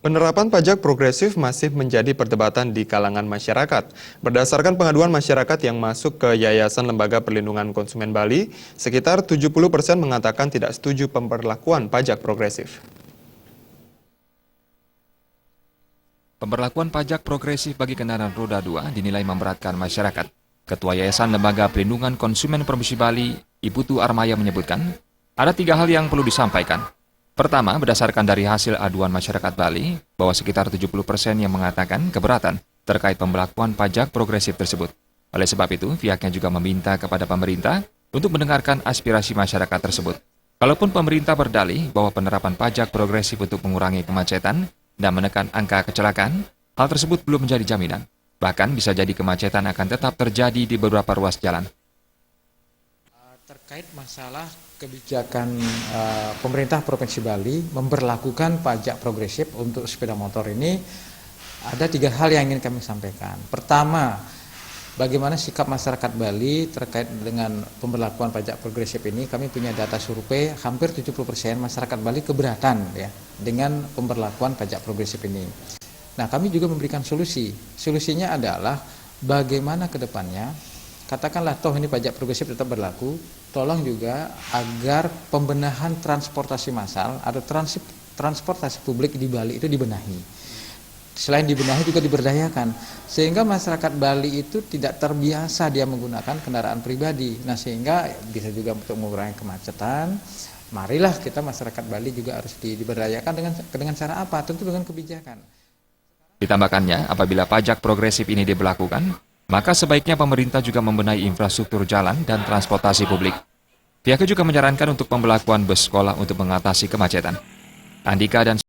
Penerapan pajak progresif masih menjadi perdebatan di kalangan masyarakat. Berdasarkan pengaduan masyarakat yang masuk ke Yayasan Lembaga Perlindungan Konsumen Bali, sekitar 70% mengatakan tidak setuju pemberlakuan pajak progresif. Pemberlakuan pajak progresif bagi kendaraan roda 2 dinilai memberatkan masyarakat. Ketua Yayasan Lembaga Perlindungan Konsumen Provinsi Bali, Ibu Tu Armaya menyebutkan, ada 3 hal yang perlu disampaikan. Pertama, berdasarkan dari hasil aduan masyarakat Bali, bahwa sekitar 70% yang mengatakan keberatan terkait pemberlakuan pajak progresif tersebut. Oleh sebab itu, pihaknya juga meminta kepada pemerintah untuk mendengarkan aspirasi masyarakat tersebut. Kalaupun pemerintah berdalih bahwa penerapan pajak progresif untuk mengurangi kemacetan dan menekan angka kecelakaan, hal tersebut belum menjadi jaminan. Bahkan bisa jadi kemacetan akan tetap terjadi di beberapa ruas jalan. Terkait masalah kebijakan pemerintah Provinsi Bali memberlakukan pajak progresif untuk sepeda motor ini, ada 3 hal yang ingin kami sampaikan. Pertama, bagaimana sikap masyarakat Bali terkait dengan pemberlakuan pajak progresif ini. Kami punya data survei, hampir 70% masyarakat Bali keberatan ya dengan pemberlakuan pajak progresif ini. Nah, kami juga memberikan solusi. Solusinya adalah bagaimana ke depannya, katakanlah toh ini pajak progresif tetap berlaku, tolong juga agar pembenahan transportasi massal atau transportasi publik di Bali itu dibenahi. Selain dibenahi juga diberdayakan, sehingga masyarakat Bali itu tidak terbiasa dia menggunakan kendaraan pribadi. Nah, sehingga bisa juga untuk mengurangi kemacetan. Marilah kita masyarakat Bali juga harus diberdayakan dengan cara apa? Tentu dengan kebijakan. Ditambahkannya, apabila pajak progresif ini diberlakukan, maka sebaiknya pemerintah juga membenahi infrastruktur jalan dan transportasi publik. Pihaknya juga menyarankan untuk pemberlakuan bus sekolah untuk mengatasi kemacetan. Andika dan